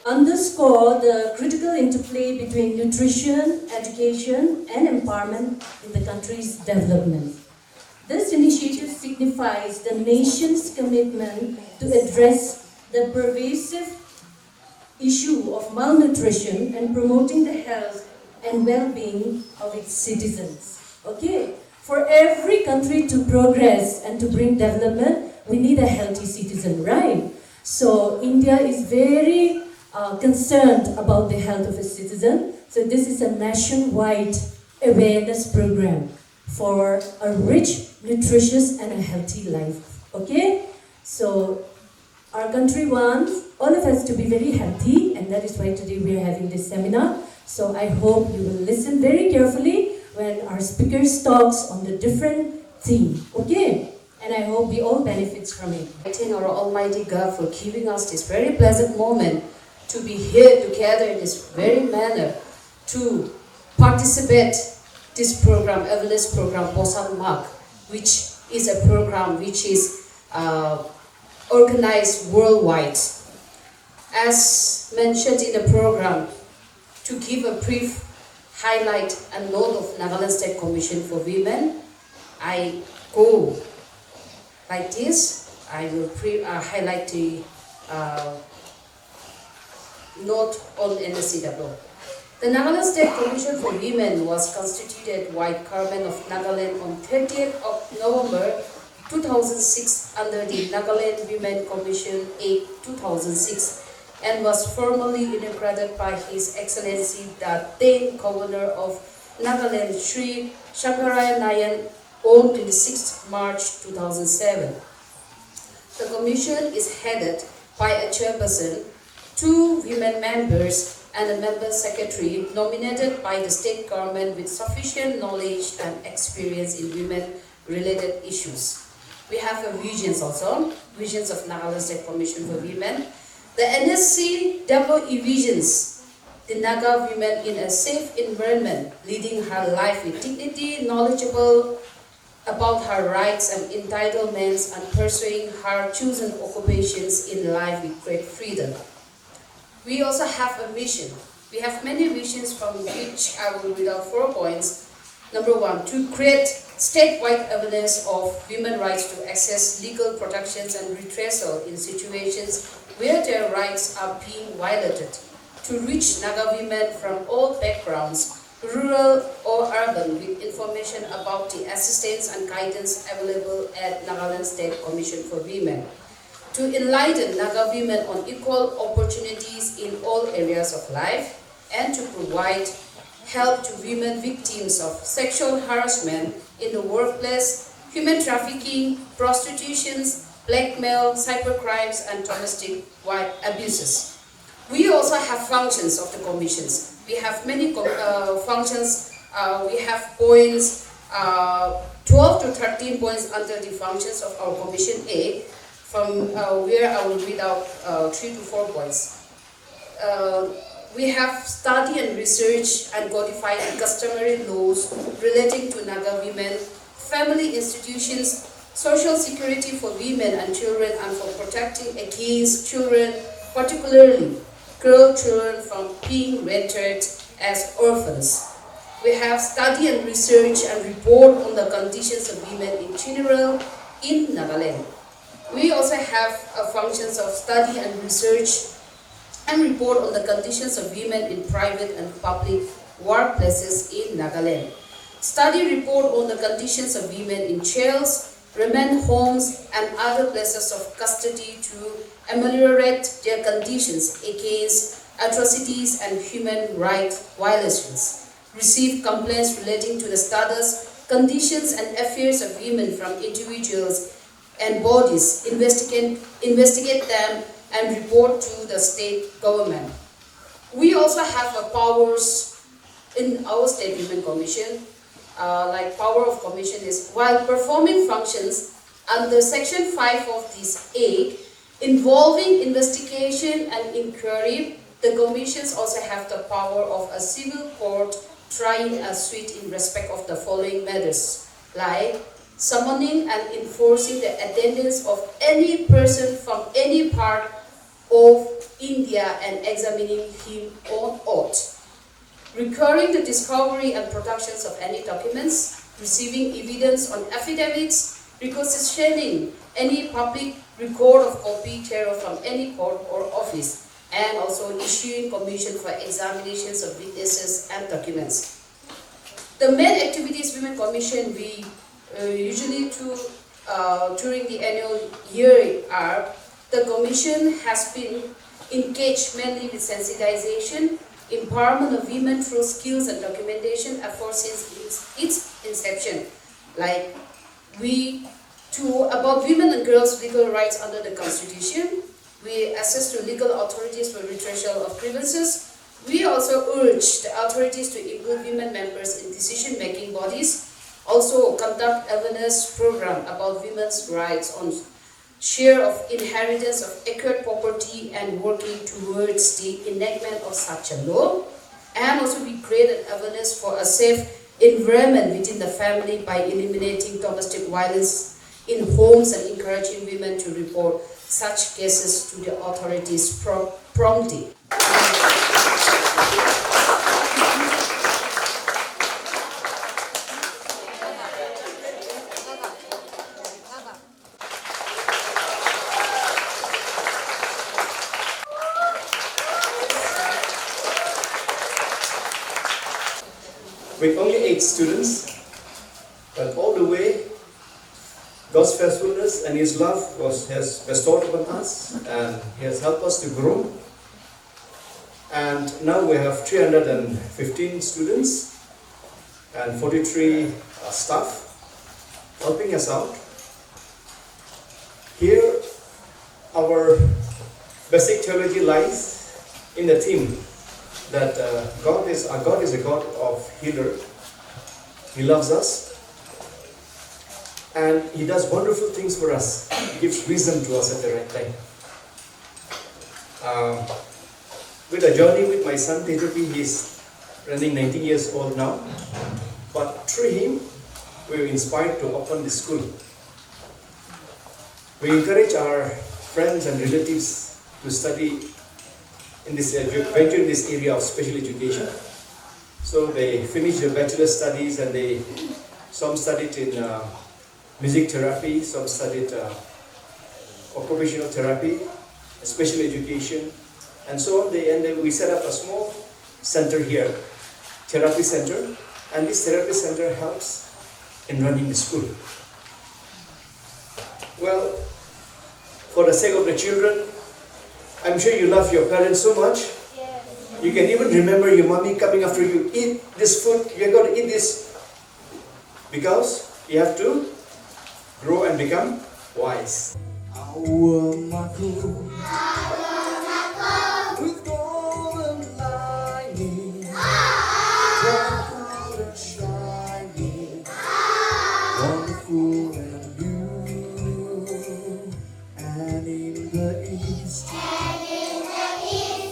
underscore the critical interplay between nutrition, education, and empowerment in the country's development. This initiative signifies the nation's commitment to address the pervasive issue of malnutrition and promoting the health and well-being of its citizens. Okay, for every country to progress and to bring development, we need a healthy citizen, right? So India is very concerned about the health of its citizen. So this is a nationwide awareness program for a rich, nutritious, and a healthy life. Okay, so our country wants all of us to be very healthy, and that is why today we are having this seminar. So I hope you will listen very carefully when our speakers talks on the different theme. Okay, and I hope we all benefit from it. I thank our Almighty God for giving us this very pleasant moment to be here together in this very manner to participate this program, awareness program, POSHAN Maah, which is a program which is organized worldwide. As mentioned in the program, to give a brief highlight and note of Nagaland State Commission for Women, I go like this. I will highlight the note on NSCW. The Nagaland State Commission for Women was constituted by Government of Nagaland on 30th of November 2006 under the Nagaland Women Commission Act 2006 and was formally inaugurated by His Excellency the then Governor of Nagaland, Sri Shankaraya Nayan, on 26 March 2007. The commission is headed by a chairperson, 2 women members, and a member secretary nominated by the state government with sufficient knowledge and experience in women-related issues. We have visions also, visions of Nagaland State Commission for Women. The NSCWE visions the Naga women in a safe environment, leading her life with dignity, knowledgeable about her rights and entitlements, and pursuing her chosen occupations in life with great freedom. We also have a mission. We have many visions from which I will read out 4 points. Number 1, to create statewide awareness of women's rights to access legal protections and redressal in situations where their rights are being violated. To reach Naga women from all backgrounds, rural or urban, with information about the assistance and guidance available at Nagaland State Commission for Women. To enlighten Naga women on equal opportunities in all areas of life, and to provide help to women victims of sexual harassment in the workplace, human trafficking, prostitution, blackmail, cybercrimes, and domestic abuses. We also have functions of the commissions. We have many functions. We have points, 12 to 13 points under the functions of our Commission A, from where I will read out 3 to 4 points. We have study and research and codify customary laws relating to Naga women, family institutions, social security for women and children, and for protecting against children, particularly girl children, from being rendered as orphans. We have study and research and report on the conditions of women in general in Nagaland. We also have functions of study and research and report on the conditions of women in private and public workplaces in Nagaland. Study report on the conditions of women in jails, remand homes, and other places of custody to ameliorate their conditions against atrocities and human rights violations. Receive complaints relating to the status, conditions, and affairs of women from individuals and bodies, investigate them, and report to the state government. We also have powers in our State Women Commission. Like power of commission is, while performing functions under Section 5 of this Act involving investigation and inquiry, the commissions also have the power of a civil court trying a suit in respect of the following matters, like summoning and enforcing the attendance of any person from any part of India and examining him on oath, recurring the discovery and productions of any documents, receiving evidence on affidavits, requisitioning any public record of copy thereof from any court or office, and also issuing commission for examinations of witnesses and documents. The main activities Women Commission we usually do during the annual year are: the Commission has been engaged mainly with sensitization, empowerment of women through skills and documentation efforts since its inception. Like we do about women and girls' legal rights under the Constitution. We assist to legal authorities for redressal of grievances. We also urge the authorities to include women members in decision-making bodies. Also conduct awareness program about women's rights on share of inheritance of acquired property and working towards the enactment of such a law. And also we create an awareness for a safe environment within the family by eliminating domestic violence in homes and encouraging women to report such cases to the authorities promptly. With only 8 students, but all the way, God's faithfulness and His love has bestowed upon us, and He has helped us to grow. And now we have 315 students and 43 staff helping us out. Here, our basic theology lies in the theme that God is a God of healer. He loves us, and He does wonderful things for us. He gives wisdom to us at the right time. With a journey with my son Tejopi, he's running 19 years old now. But through him, we were inspired to open the school. We encourage our friends and relatives to study in this venture in this area of special education. So they finished their bachelor studies, and some studied in music therapy, some studied occupational therapy, special education, and so on. And we set up a small center here, therapy center, and this therapy center helps in running the school. Well, for the sake of the children, I'm sure you love your parents so much. You can even remember your mommy coming after you, eat this food, you're going to eat this. Because you have to grow and become wise. With golden lining, gold and shining, wonderful and new, and in the east.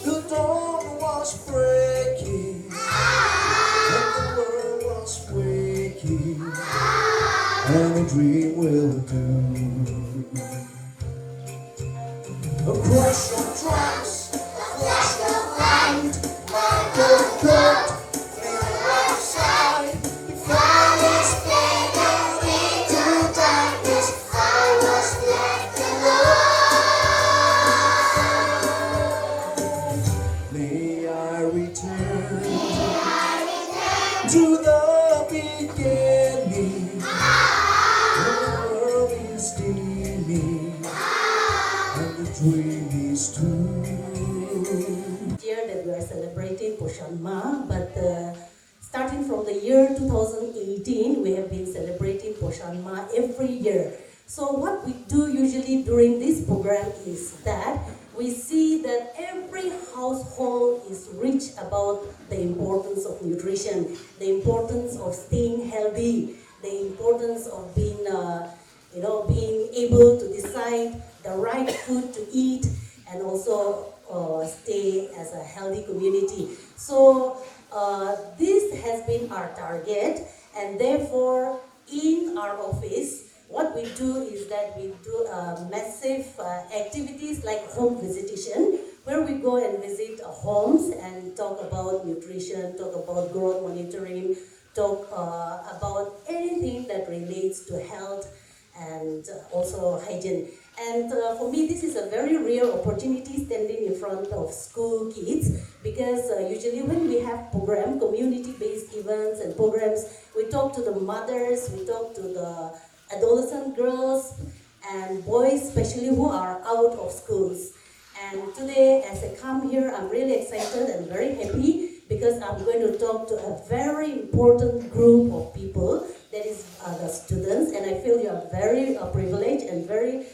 The dawn was breaking, and the world was waking, and a dream will do. Across the tracks, flash of light, my good, fleeing outside. If I was fading into darkness, I was left alone. May I return to the beginning, when the world is steaming and the dream is true. Year that we are celebrating POSHAN Maah, but starting from the year 2018, we have been celebrating POSHAN Maah every year. So what we do usually during this program is that we see that every household is rich about the importance of nutrition, the importance of staying healthy, the importance of being being able to decide the right food to eat, and also stay as a healthy community. So this has been our target, and therefore in our office, what we do is that we do massive activities like home visitation, where we go and visit homes and talk about nutrition, talk about growth monitoring, talk about anything that relates to health and also hygiene. And for me, this is a very rare opportunity standing in front of school kids, because usually when we have program, community-based events and programs, we talk to the mothers, we talk to the adolescent girls and boys, especially who are out of schools. And today, as I come here, I'm really excited and very happy, because I'm going to talk to a very important group of people, that is the students, and I feel you are very privileged and very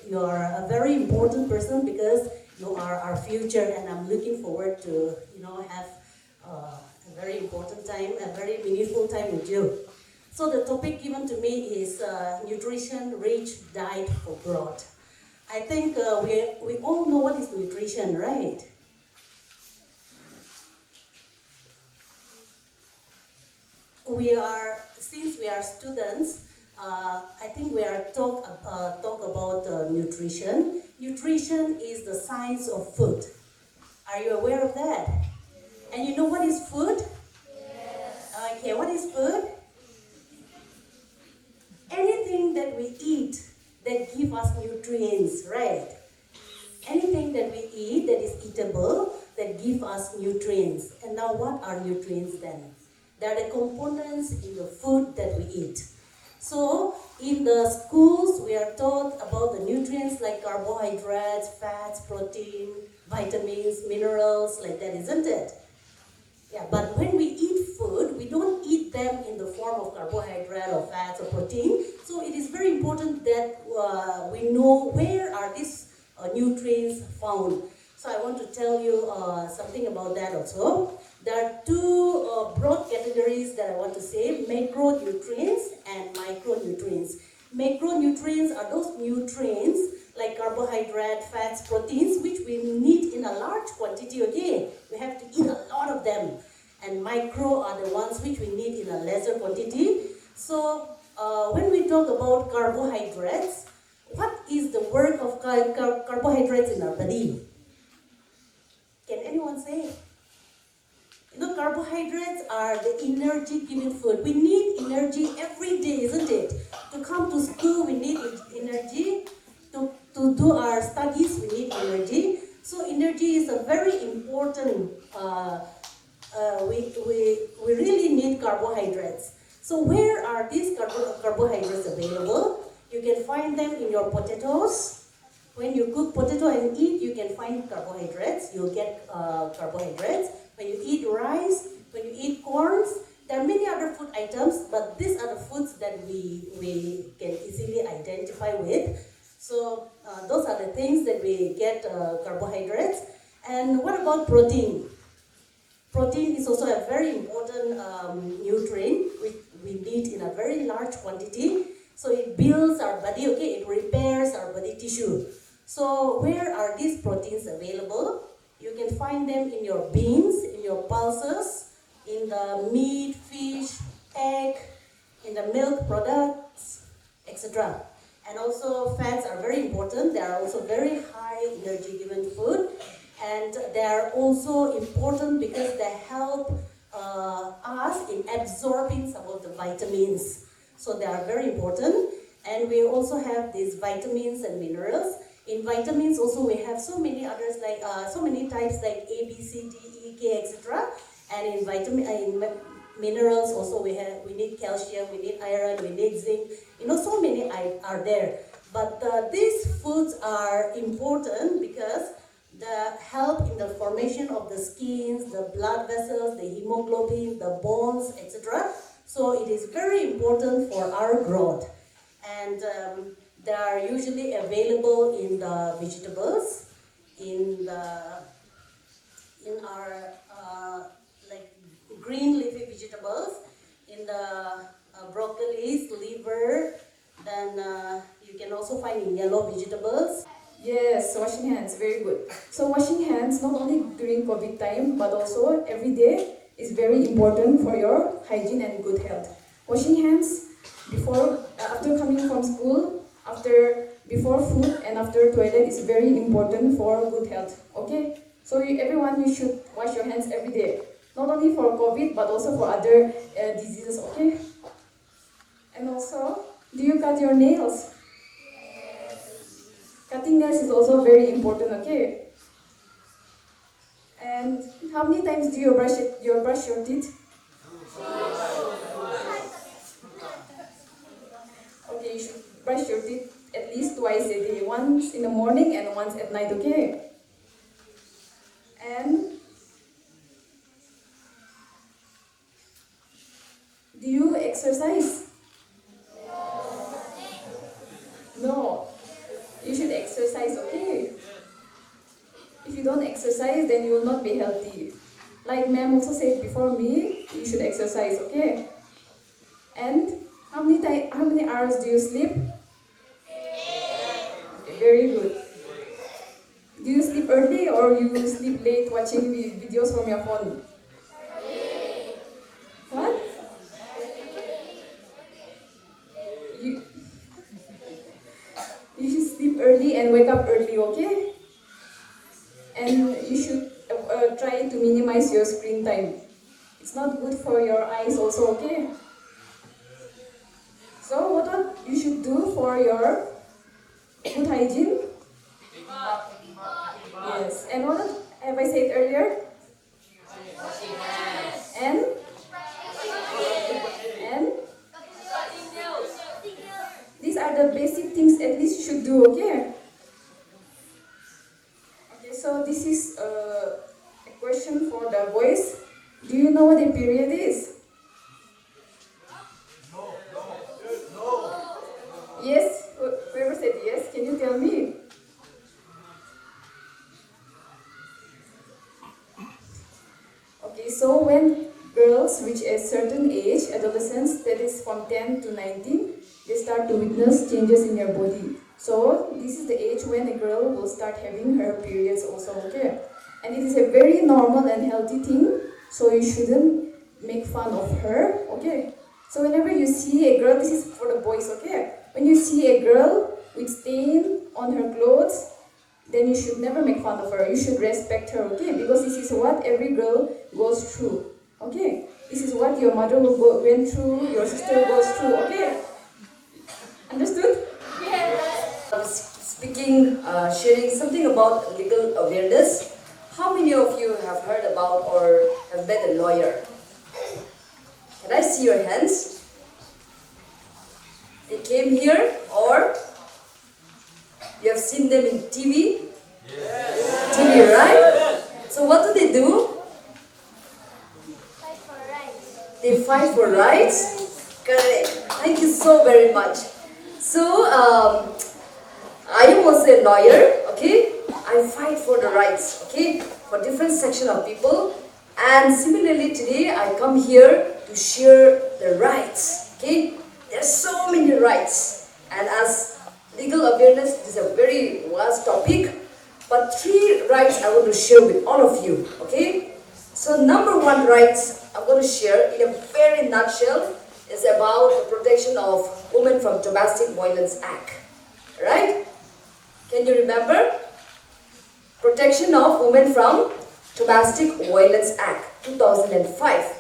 you're a very important person, because you are our future, and I'm looking forward to have a very important time, a very meaningful time with you. So the topic given to me is nutrition, rich diet for growth. I think we all know what is nutrition, right? Since we are students, I think we are talk about nutrition. Nutrition is the science of food. Are you aware of that? And you know what is food? Okay, what is food? Anything that we eat that give us nutrients, right? Anything that we eat that is eatable that give us nutrients. And now what are nutrients then? They are the components in the food that we eat. So in the schools, we are taught about the nutrients like carbohydrates, fats, protein, vitamins, minerals, like that, isn't it? Yeah, but when we eat food, we don't eat them in the form of carbohydrate or fats or protein. So it is very important that we know where are these nutrients found. So I want to tell you something about that also. There are two broad categories that I want to say: macronutrients and micronutrients. Macronutrients are those nutrients like carbohydrate, fats, proteins, which we need in a large quantity. Okay, we have to eat a lot of them. And micro are the ones which we need in a lesser quantity. So when we talk about carbohydrates, what is the work of carbohydrates in our body? Can anyone say? Carbohydrates are the energy-giving food. We need energy every day, isn't it? To come to school, we need energy. To do our studies, we need energy. So energy is a very important, we really need carbohydrates. So where are these carbohydrates available? You can find them in your potatoes. When you cook potato and eat, you can find carbohydrates. You'll get carbohydrates. When you eat rice, when you eat corns, there are many other food items, but these are the foods that we can easily identify with. So those are the things that we get carbohydrates. And what about protein? Protein is also a very important nutrient which we need in a very large quantity. So it builds our body, okay, it repairs our body tissue. So where are these proteins available? You can find them in your beans, in your pulses, in the meat, fish, egg, in the milk products, etc. And also fats are very important. They are also very high energy given food. And they are also important because they help us in absorbing some of the vitamins. So they are very important. And we also have these vitamins and minerals. In vitamins also we have so many others, like so many types like A, B, C, D, E, K, etc. And in minerals also we need calcium, we need iron, we need zinc. So many are there. But these foods are important because they help in the formation of the skins, the blood vessels, the hemoglobin, the bones, etc. So it is very important for our growth. And they are usually available in the vegetables, in our like green leafy vegetables, in the broccolis, liver. Then you can also find in yellow vegetables. Yes, washing hands, very good. So washing hands not only during COVID time but also every day is very important for your hygiene and good health. Washing hands after coming from school, after before food and after toilet is very important for good health. Okay? So everyone, you should wash your hands every day. Not only for COVID, but also for other diseases. Okay? And also, do you cut your nails? Cutting nails is also very important. Okay? And how many times do you brush your teeth? Okay, you should brush your teeth at least twice a day, once in the morning and once at night, okay? And do you exercise? No. You should exercise, okay? If you don't exercise, then you will not be healthy. Like ma'am also said before me, you should exercise, okay? And how many hours do you sleep? Okay, very good. Do you sleep early or you sleep late watching videos from your phone? What? You should sleep early and wake up early, okay? And you should try to minimize your screen time. It's not good for your eyes also, okay? So what you should do for your good hygiene? Yes. And what have I said earlier? And these are the basic things at least you should do, okay? Okay, so this is a question for the boys. Do you know what a period is? Yes? Whoever said yes, can you tell me? Okay, so when girls reach a certain age, adolescence, that is from 10 to 19, they start to witness changes in their body. So this is the age when a girl will start having her periods also, okay? And it is a very normal and healthy thing, so you shouldn't make fun of her, okay? So whenever you see a girl, this is for the boys, okay? When you see a girl with stain on her clothes, then you should never make fun of her. You should respect her, okay? Because this is what every girl goes through, okay? This is what your mother went through, your sister goes through, okay? Understood? I was sharing something about legal awareness. How many of you have heard about or have met a lawyer? Can I see your hands? They came here or you have seen them in TV? Yes. TV, right? So what do? Fight for rights. They fight for rights? Correct. Thank you so very much. So, I am also a lawyer, okay? I fight for the rights, okay? For different section of people. And similarly today, I come here to share the rights, okay? There are so many rights. And as legal awareness is a very vast topic, but 3 rights I want to share with all of you, okay? So number 1 rights I'm going to share in a very nutshell is about the protection of women from Domestic Violence Act, right? Can you remember? Protection of Women from Domestic Violence Act 2005.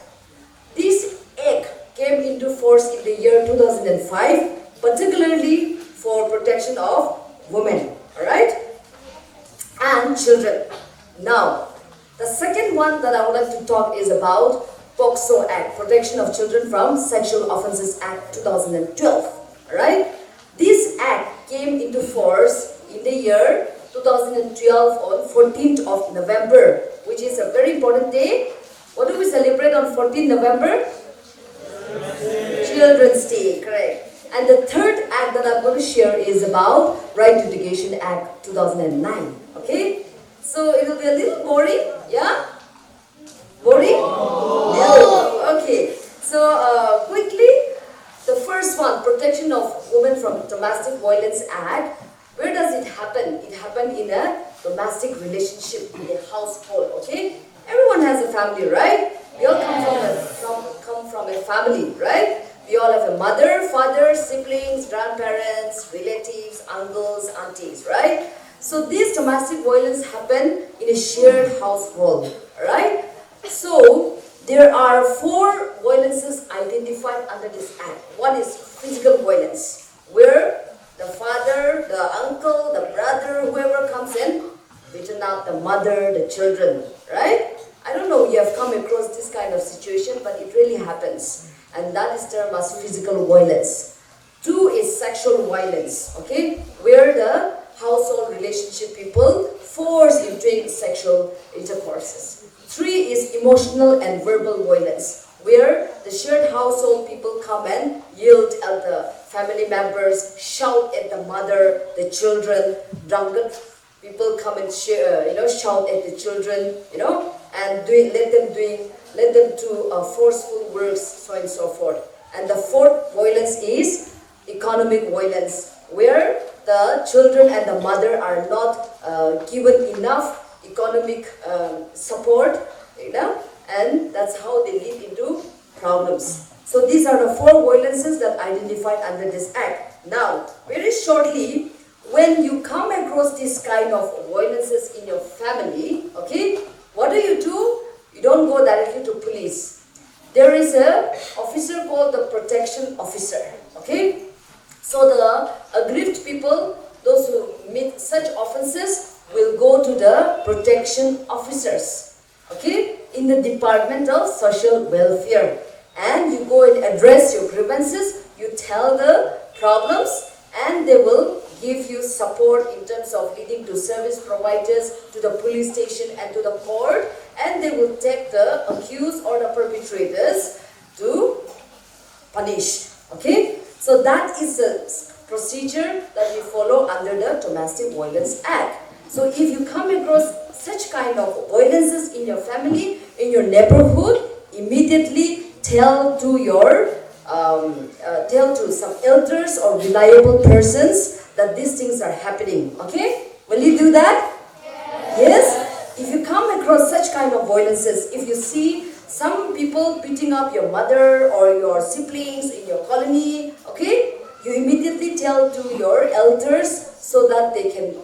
This act came into force in the year 2005, particularly for protection of women, alright? And children. Now, the second one that I would like to talk is about POXO Act, Protection of Children from Sexual Offences Act 2012, alright? This act came into force in the year 2012 on 14th of November, which is a very important day. What do we celebrate on 14th November? Children's Day, correct. And the third act that I'm going to share is about Right to Education Act 2009, okay? So it will be a little boring, yeah? Boring? No. Okay. So quickly, the first one, Protection of Women from Domestic Violence Act. Where does it happen? It happened in a domestic relationship, in a household, okay? Everyone has a family, right? We all come from a family, right? We all have a mother, father, siblings, grandparents, relatives, uncles, aunties, right? So this domestic violence happen in a shared household, right? So there are 4 violences identified under this act. One is physical violence, where the father, the uncle, the brother, whoever comes in, beaten up the mother, the children, right? I don't know if you have come across this kind of situation, but it really happens. And that is termed as physical violence. 2 is sexual violence, okay? Where the household relationship people force into sexual intercourses. 3 is emotional and verbal violence, where the shared household people come and yell at the family members, shout at the mother, the children, drunken people come and shout at the children, and let them do forceful words, so on and so forth. And the 4th violence is economic violence, where the children and the mother are not given enough economic support, and that's how they lead into problems. So these are the 4 violences that identified under this act. Now, very shortly, when you come across this kind of violences in your family, okay, what do? You don't go directly to police. There is a officer called the protection officer, okay? So the aggrieved people, those who commit such offenses, will go to the protection officers, okay, in the Department of Social Welfare. And you go and address your grievances, you tell the problems, and they will give you support in terms of leading to service providers, to the police station and to the court, and they will take the accused or the perpetrators to punish, okay? So that is the procedure that we follow under the Domestic Violence Act. So if you come across such kind of violences in your family, in your neighborhood, immediately tell to some elders or reliable persons that these things are happening, okay? Will you do that? Yes? If you come across such kind of violences, if you see some people beating up your mother or your siblings in your colony, okay? You immediately tell to your elders so that they can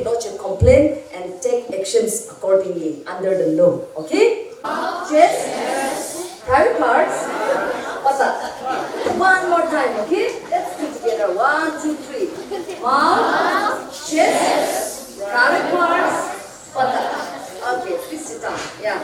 lodge a complaint and take actions accordingly under the law, okay? Yes? Private parts? What's that? One more time, okay? Let's do together. 1, 2, 3. Mouth, chest, private parts, buttocks. Okay, please sit down. Yeah.